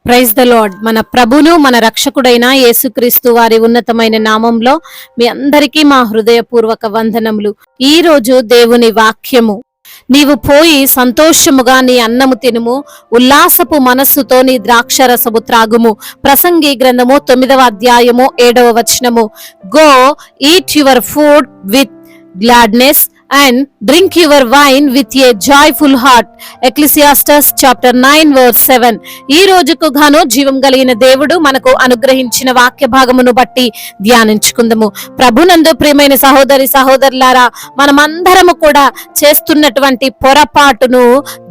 Praise the lord. మన ప్రభును మన రక్షకుడైన యేసుక్రీస్తు వారి ఉన్నతమైన నామంలో మీ అందరికీ మా హృదయపూర్వక వందనములు. ఈ రోజు దేవుని వాక్యము, నీవు పోయి సంతోషముగా నీ అన్నము తినుము, ఉల్లాసపు మనస్సుతో నీ ద్రాక్షరసము త్రాగుము. ప్రసంగి గ్రంథము 9వ అధ్యాయము 7వ వచనము. Go eat your food with gladness and drink your wine with a joyful heart. Ecclesiastes chapter 9 verse 7. ఈ రోజుకు గాను జీవం కలిగిన దేవుడు మనకు అనుగ్రహించిన వాక్య భాగమును బట్టి ధ్యానించుకుందాము. ప్రభునందు ప్రియమైన సహోదరి సహోదరులారా, మనమందరము కూడా చేస్తున్నటువంటి పొరపాటును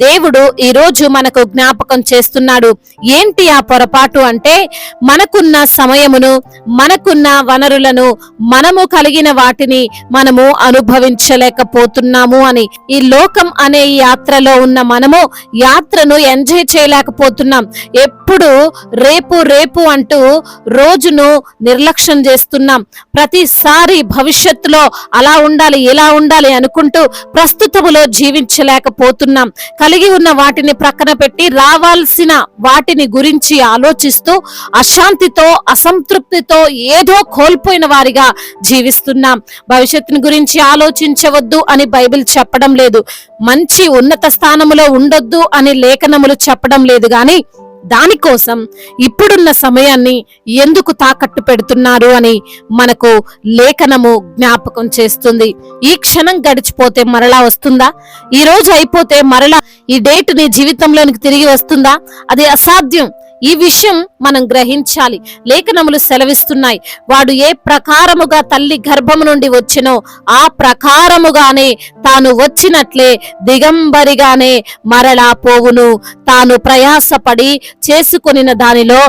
దేవుడు ఈ రోజు మనకు జ్ఞాపకం చేస్తున్నాడు. ఏంటి ఆ పొరపాటు అంటే, మనకున్న సమయమును, మనకున్న వనరులను, మనము కలిగిన వాటిని మనము అనుభవించలేకపోతున్నాము అని. ఈ లోకం అనే ఈ యాత్రలో ఉన్న మనము యాత్రను ఎంజాయ్ చేయలేకపోతున్నాం. ఎప్పుడు రేపు రేపు అంటూ రోజును నిర్లక్ష్యం చేస్తున్నాం. ప్రతిసారి భవిష్యత్తులో అలా ఉండాలి ఇలా ఉండాలి అనుకుంటూ ప్రస్తుతములో జీవించలేకపోతున్నాం. కలిగి ఉన్న వాటిని ప్రక్కన పెట్టి రావాల్సిన వాటిని గురించి ఆలోచిస్తూ అశాంతితో అసంతృప్తితో ఏదో కోల్పోయిన వారిగా జీవిస్తున్నాం. భవిష్యత్తుని గురించి ఆలోచించవద్దు అని బైబిల్ చెప్పడం లేదు, మంచి ఉన్నత స్థానములో ఉండొద్దు అని లేఖనములు చెప్పడం లేదు. గాని దానికోసం ఇప్పుడున్న సమయాన్ని ఎందుకు తాకట్టు పెడుతున్నారు అని మనకు లేఖనము జ్ఞాపకం చేస్తుంది. ఈ క్షణం గడిచిపోతే మరలా వస్తుందా? ఈ రోజు అయిపోతే మరలా ఈ డేట్ నీ జీవితంలోనికి తిరిగి వస్తుందా? అది అసాధ్యం. ఈ విషయం మనం గ్రహించాలి. లేఖనములు సెలవిస్తున్నాయి, వాడు ఏ ప్రకారముగా తల్లి గర్భము నుండి వచ్చినో ఆ ప్రకారముగానే తాను వచ్చినట్లే దిగంబరిగానే మరలా పోవును. తాను ప్రయాసపడి చేసుకొనిన దానిలో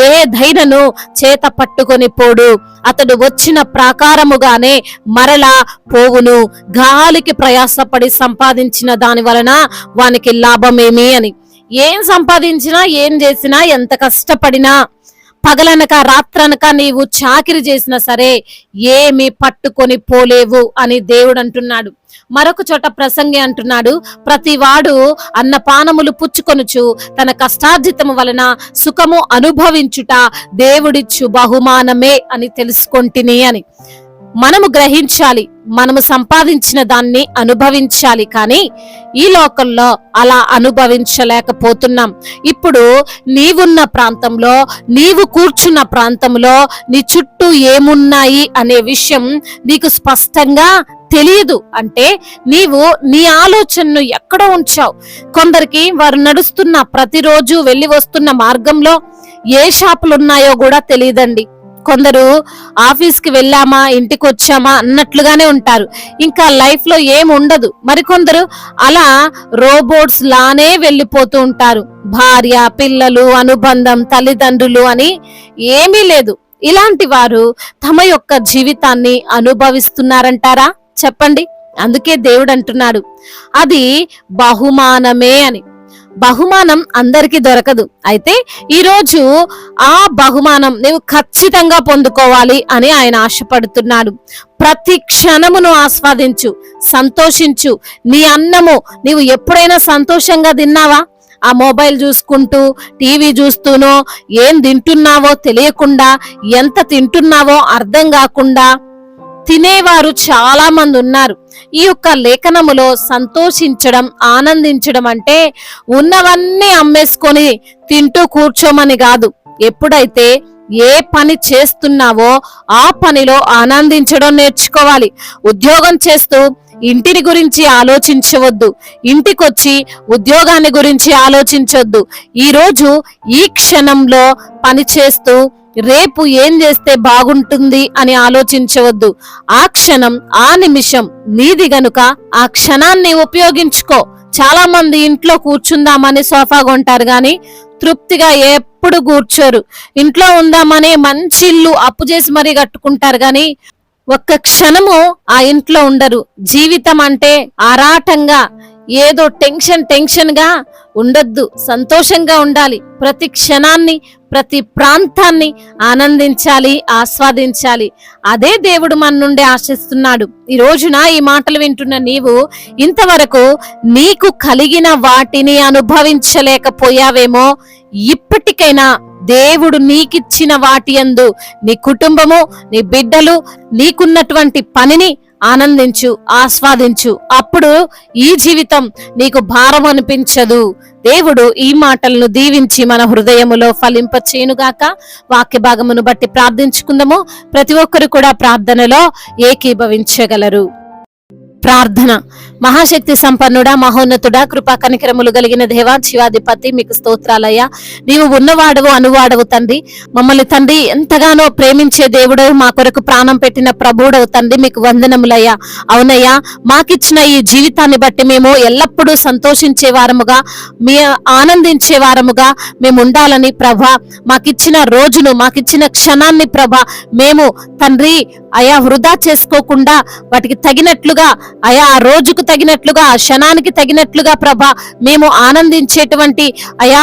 ఏదైనను చేత పట్టుకొని పోడు. అతడు వచ్చిన ప్రకారముగానే మరలా పోవును. గాలికి ప్రయాసపడి సంపాదించిన దాని వలన వానికి లాభమేమి అని. ఏం సంపాదించినా, ఏం చేసినా, ఎంత కష్టపడినా, పగలనక రాత్రనక నీవు చాకిరి చేసినా సరే ఏమి పట్టుకొని పోలేవు అని దేవుడు అంటున్నాడు. మరొక చోట ప్రసంగి అంటున్నాడు, ప్రతివాడు అన్నపానములు పుచ్చుకొనుచు తన కష్టార్జితము వలన సుఖము అనుభవించుట దేవుడిచ్చు బహుమానమే అని తెలుసుకొంటిని అని. మనము గ్రహించాలి, మనము సంపాదించిన దాన్ని అనుభవించాలి. కానీ ఈ లోకంలో అలా అనుభవించలేకపోతున్నాం. ఇప్పుడు నీవున్న ప్రాంతంలో, నీవు కూర్చున్న ప్రాంతంలో నీ చుట్టూ ఏమున్నాయి అనే విషయం నీకు స్పష్టంగా తెలియదు. అంటే నీవు నీ ఆలోచనను ఎక్కడో ఉంచావు. కొందరికి వారు నడుస్తున్న ప్రతిరోజు వెళ్ళి వస్తున్న మార్గంలో ఏ షాపులు ఉన్నాయో కూడా తెలియదండి. కొందరు ఆఫీస్కి వెళ్ళామా ఇంటికి వచ్చామా అన్నట్లుగానే ఉంటారు, ఇంకా లైఫ్ లో ఏం ఉండదు. మరికొందరు అలా రోబోట్స్ లానే వెళ్ళిపోతూ ఉంటారు. భార్య, పిల్లలు, అనుబంధం, తల్లిదండ్రులు అని ఏమీ లేదు. ఇలాంటి వారు తమ యొక్క జీవితాన్ని అనుభవిస్తున్నారంటారా? చెప్పండి. అందుకే దేవుడు అంటున్నాడు, అది బహుమానమే అని. బహుమానం అందరికీ దొరకదు. అయితే ఈరోజు ఆ బహుమానం నీవు ఖచ్చితంగా పొందుకోవాలి అని ఆయన ఆశపడుతున్నాడు. ప్రతి క్షణమును ఆస్వాదించు, సంతోషించు. నీ అన్నము నీవు ఎప్పుడైనా సంతోషంగా తిన్నావా? ఆ మొబైల్ చూసుకుంటూ, టీవీ చూస్తూనో, ఏం తింటున్నావో తెలియకుండా, ఎంత తింటున్నావో అర్థం కాకుండా తినేవారు చాలా మంది ఉన్నారు. ఈ యొక్క లేఖనములో సంతోషించడం, ఆనందించడం అంటే ఉన్నవన్నీ అమ్మేసుకొని తింటూ కూర్చోమని కాదు. ఎప్పుడైతే ఏ పని చేస్తున్నావో ఆ పనిలో ఆనందించడం నేర్చుకోవాలి. ఉద్యోగం చేస్తూ ఇంటిని గురించి ఆలోచించవద్దు, ఇంటికొచ్చి ఉద్యోగాన్ని గురించి ఆలోచించొద్దు. ఈరోజు ఈ క్షణంలో పని చేస్తూ రేపు ఏం చేస్తే బాగుంటుంది అని ఆలోచించవద్దు. ఆ క్షణం, ఆ నిమిషం నీది గనుక ఆ క్షణాన్ని ఉపయోగించుకో. చాలా మంది ఇంట్లో కూర్చుందామని సోఫా కొంటారు గాని తృప్తిగా ఎప్పుడు కూర్చోరు. ఇంట్లో ఉందామని మంచి ఇల్లు అప్పు చేసి మరీ కట్టుకుంటారు గాని ఒక్క క్షణము ఆ ఇంట్లో ఉండరు. జీవితం అంటే ఆరాటంగా ఏదో టెన్షన్ గా ఉండొద్దు, సంతోషంగా ఉండాలి. ప్రతి క్షణాన్ని, ప్రతి ప్రాంతాన్ని ఆనందించాలి, ఆస్వాదించాలి. అదే దేవుడు మన నుండి ఆశిస్తున్నాడు. ఈ రోజున ఈ మాటలు వింటున్న నీవు ఇంతవరకు నీకు కలిగిన వాటిని అనుభవించలేకపోయావేమో. ఇప్పటికైనా దేవుడు నీకిచ్చిన వాటి యందు నీ కుటుంబము, నీ బిడ్డలు, నీకున్నటువంటి పనిని ఆనందించు, ఆస్వాదించు. అప్పుడు ఈ జీవితం నీకు భారం అనిపించదు. దేవుడు ఈ మాటలను దీవించి మన హృదయములో ఫలింపచేయునుగాక. వాక్య భాగమును బట్టి ప్రార్థించుకుందాము. ప్రతి ఒక్కరు కూడా ప్రార్థనలో ఏకీభవించగలరు. ప్రార్థన. మహాశక్తి సంపన్నుడా, మహోన్నతుడా, కృపా కనికరములు కలిగిన దేవా, జీవాధిపతి, మీకు స్తోత్రాలయ్యా. నీవు ఉన్నవాడవు, అనువాడవు తండ్రి. మమ్మల్ని తండ్రి ఎంతగానో ప్రేమించే దేవుడవు, మా కొరకు ప్రాణం పెట్టిన ప్రభువుడవు తండ్రి, మీకు వందనములయ్యా. అవునయ్యా, మాకిచ్చిన ఈ జీవితాన్ని బట్టి మేము ఎల్లప్పుడూ సంతోషించే వారముగా, మీ ఆనందించే వారముగా మేము ఉండాలని ప్రభా, మాకిచ్చిన రోజును, మాకిచ్చిన క్షణాన్ని ప్రభా మేము తండ్రి అయా వృధా చేసుకోకుండా వాటికి తగినట్లుగా, అయా ఆ రోజుకు తగినట్లుగా, ఆ క్షణానికి తగినట్లుగా ప్రభా మేము ఆనందించేటువంటి అయా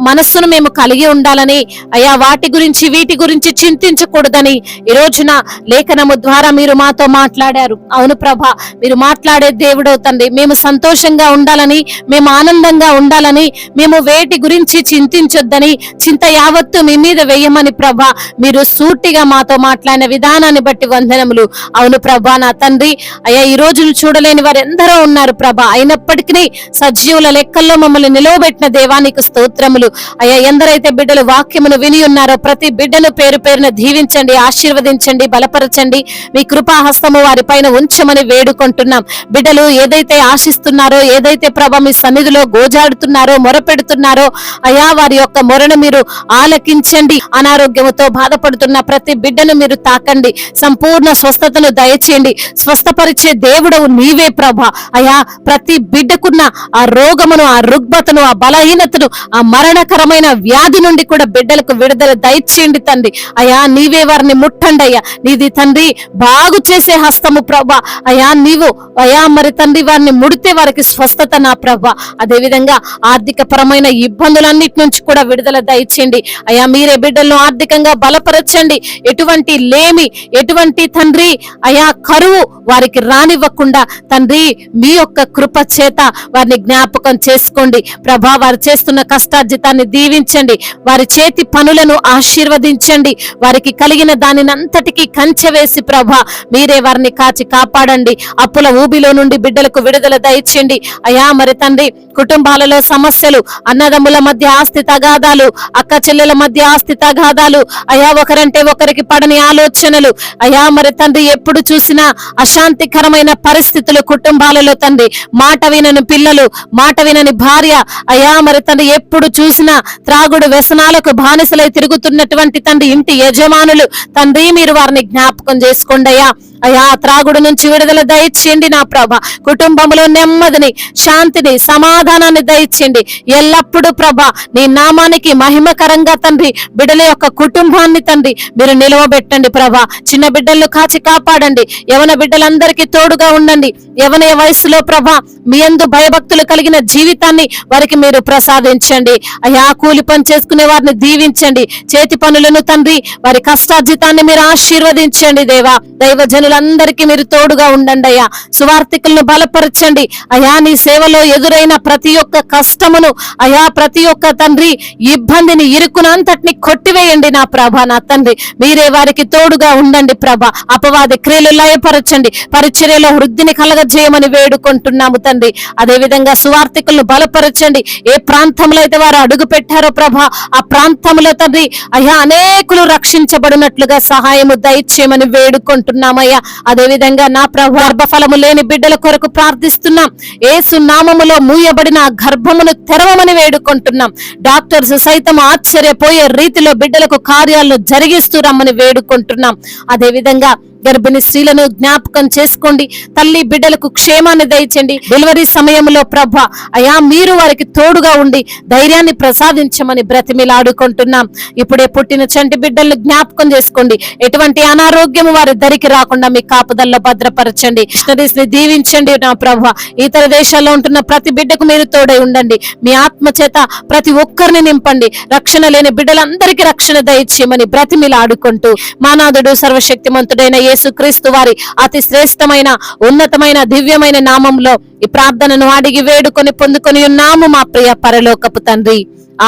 మనస్సును మేము కలిగి ఉండాలని, అయా వాటి గురించి వీటి గురించి చింతించకూడదని ఈ రోజున లేఖనము ద్వారా మీరు మాతో మాట్లాడారు. అవును ప్రభా, మీరు మాట్లాడే దేవుడవుతండి. మేము సంతోషంగా ఉండాలని, మేము ఆనందంగా ఉండాలని, మేము వేటి గురించి చింతించొద్దని, చింత యావత్తు మీ మీద వేయమని ప్రభా మీరు సూటిగా మాతో మాట్లాడిన విధానాన్ని బట్టి వందనములు. అవును ప్రభా నా తండ్రి, అయ్యా ఈ రోజులు చూడలేని వారు ఎందరో ఉన్నారు ప్రభా. అయినప్పటికీ సజీవుల లెక్కల్లో మమ్మల్ని నిలవబెట్టిన దేవానికి స్తోత్రములు. అయ్యా ఎందరైతే బిడ్డలు వాక్యమును విని ఉన్నారో ప్రతి బిడ్డను పేరు పేరున దీవించండి, ఆశీర్వదించండి, బలపరచండి. మీ కృపాహస్తము వారి పైన ఉంచమని వేడుకుంటున్నాం. బిడ్డలు ఏదైతే ఆశిస్తున్నారో, ఏదైతే ప్రభా మీ సన్నిధిలో గోజాడుతున్నారో, మొరపెడుతున్నారో అయా వారి యొక్క మొరను మీరు ఆలకించండి. అనారోగ్యముతో బాధపడుతున్న ప్రతి బిడ్డను మీరు తాకండి, సంపూర్ణ స్వస్థతను దయచేయండి. స్వస్థపరిచే దేవుడవు నీవే ప్రభా. అయా ప్రతి బిడ్డకున్న ఆ రోగమును, ఆ రుగ్మతను, ఆ బలహీనతను, ఆ మరణకరమైన వ్యాధి నుండి కూడా బిడ్డలకు విడుదల దయచేయండి తండ్రి. అయా నీవే వారిని ముట్టండి అయ్యా. నీది తండ్రి బాగు చేసే హస్తము ప్రభా. అయా నీవు అయా మరి తండ్రి వారిని ముడితే వారికి స్వస్థత నా ప్రభా. అదేవిధంగా ఆర్థిక పరమైన ఇబ్బందులన్నిటి నుంచి కూడా విడుదల దయచేయండి అయా. మీరే బిడ్డలను ఆర్థికంగా బలపరచండి. ఎటువంటి లేమి, ఎటువంటి తండ్రి అయా కరువు వారికి రానివ్వకుండా తండ్రి మీ యొక్క కృప చేత వారిని జ్ఞాపకం చేసుకోండి ప్రభా. వారు చేస్తున్న కష్టార్జితాన్ని దీవించండి, వారి చేతి పనులను ఆశీర్వదించండి, వారికి కలిగిన దానినంతటికీ కంచె వేసి ప్రభా మీరే వారిని కాచి కాపాడండి. అప్పుల ఊబిలో నుండి బిడ్డలకు విడుదల దయచేయండి అయా. మరి తండ్రి కుటుంబాలలో సమస్యలు, అన్నదమ్ముల మధ్య ఆస్తి తగాదాలు, అక్క చెల్లెల మధ్య ఆస్తి తగాదాలు అయా, ఒకరంటే ఒకరికి పడని ఆలోచనలు అయా. మరి తండ్రి ఎప్పుడు చూసినా అశాంతికరమైన పరిస్థితులు కుటుంబాలలో తండ్రి, మాట వినని పిల్లలు, మాట వినని భార్య అయా. మరి తండ్రి ఎప్పుడు చూసినా త్రాగుడు వ్యసనాలకు బానిసలై తిరుగుతున్నటువంటి తండ్రి ఇంటి యజమానులు తండ్రి మీరు వారిని జ్ఞాపకం చేసుకోండి అయ్యా. అయా త్రాగుడు నుంచి విడుదల దయచేయండి నా ప్రభ. కుటుంబంలో నెమ్మదిని, శాంతిని, సమాధానాన్ని దయచేయండి ఎల్లప్పుడూ ప్రభ. నీ నామానికి మహిమకరంగా తండ్రి బిడ్డల యొక్క కుటుంబాన్ని తండ్రి మీరు నిలవబెట్టండి ప్రభ. చిన్న బిడ్డలను కాచి కాపాడండి. యవన బిడ్డలందరికీ తోడుగా ఉండండి. యవన వయసులో ప్రభ మీ యందు భయభక్తులు కలిగిన జీవితాన్ని వారికి మీరు ప్రసాదించండి అయా. కూలి పని చేసుకునే వారిని దీవించండి. చేతి పనులను తండ్రి వారి కష్టార్జితాన్ని మీరు ఆశీర్వదించండి దేవా. దైవజనులందరికీ మీరు తోడుగా ఉండండి అయ్యా. సువార్థికులను బలపరచండి అయా. నీ సేవలో ఎదురైన ప్రతి ఒక్క కష్టమును అయా, ప్రతి ఒక్క తండ్రి ఇబ్బందిని, ఇరుకునంతటిని కొట్టివేయండి నా ప్రభ. నా తండ్రి మీరే వారికి తోడుగా ఉండండి ప్రభ. అపవాది క్రియలు లయపరచండి, పరిచర్యలో వృద్ధిని కలగజేయమని వేడుకుంటున్నాము తండ్రి. అదే విధంగా సువార్థికులను బలపరచండి. ఏ ప్రాంతంలో అయితే వారు అడుగు పెట్టారో ప్రభ ఆ ప్రాంతంలో తండ్రి అయ్యా అనేకులు రక్షించబడినట్లుగా సహాయము దయచేయమని వేడుకుంటున్నామయ్యా. అదే విధంగా నా ప్రభు గర్భఫలము లేని బిడ్డల కొరకు ప్రార్థిస్తున్నాం. యేసు నామములో మూయబడిన గర్భమును తెరవమని వేడుకుంటున్నాం. డాక్టర్స్ సైతం ఆశ్చర్యపోయే రీతిలో బిడ్డలకు కార్యాలను జరిగిస్తూ రమ్మని వేడుకుంటున్నాం. అదే విధంగా గర్భిణీ స్త్రీలను జ్ఞాపకం చేసుకోండి. తల్లి బిడ్డలకు క్షేమాన్ని దయచండి. డెలివరీ సమయంలో ప్రభా అయా మీరు వారికి తోడుగా ఉండి ధైర్యాన్ని ప్రసాదించమని బ్రతిమిలాడుకుంటున్నాం. ఇప్పుడే పుట్టిన చంటి బిడ్డలను జ్ఞాపకం చేసుకోండి. ఎటువంటి అనారోగ్యం వారి దరికి రాకుండా మీ కాపుదల్లో భద్రపరచండి. మిషనరీస్ ని దీవించండి నా ప్రభా. ఇతర దేశాల్లో ఉంటున్న ప్రతి బిడ్డకు మీరు తోడై ఉండండి. మీ ఆత్మ చేత ప్రతి ఒక్కరిని నింపండి. రక్షణ లేని బిడ్డలందరికీ రక్షణ దయచేయమని బ్రతిమిలాడుకుంటూ మానాథుడు సర్వశక్తిమంతుడైన యేసుక్రీస్తు వారి అతి శ్రేష్టమైన ఉన్నతమైన దివ్యమైన నామంలో ఈ ప్రార్థనను అడిగి వేడుకొని పొందుకొని ఉన్నాము మా ప్రియ పరలోకపు తండ్రి.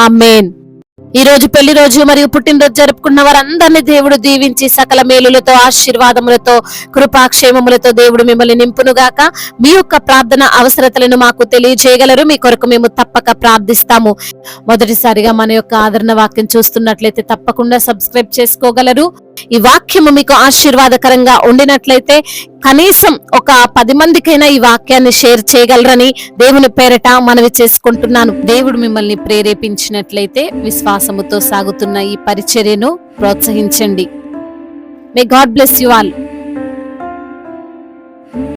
ఆమేన్. ఈ రోజు పెళ్లి రోజు మరియు పుట్టినరోజు జరుపుకున్న వారందరినీ దేవుడు దీవించి సకల మేలులతో ఆశీర్వాదములతో కృపాక్షేమములతో దేవుడు మిమ్మల్ని నింపునుగాక. మీ యొక్క ప్రార్థన అవసరతలను మాకు తెలియజేయగలరు. మీ కొరకు మేము తప్పక ప్రార్థిస్తాము. మొదటిసారిగా మన యొక్క ఆదరణ వాక్యం చూస్తున్నట్లయితే తప్పకుండా సబ్స్క్రైబ్ చేసుకోగలరు. ఈ వాక్యము మీకు ఆశీర్వాదకరంగా ఉండినట్లయితే కనీసం ఒక 10 మందికైనా ఈ వాక్యాన్ని షేర్ చేయగలరని దేవుని పేరట మనవి చేసుకుంటున్నాను. దేవుడు మిమ్మల్ని ప్రేరేపించినట్లయితే విశ్వాసముతో సాగుతున్న ఈ పరిచర్యను ప్రోత్సహించండి. May God bless you all.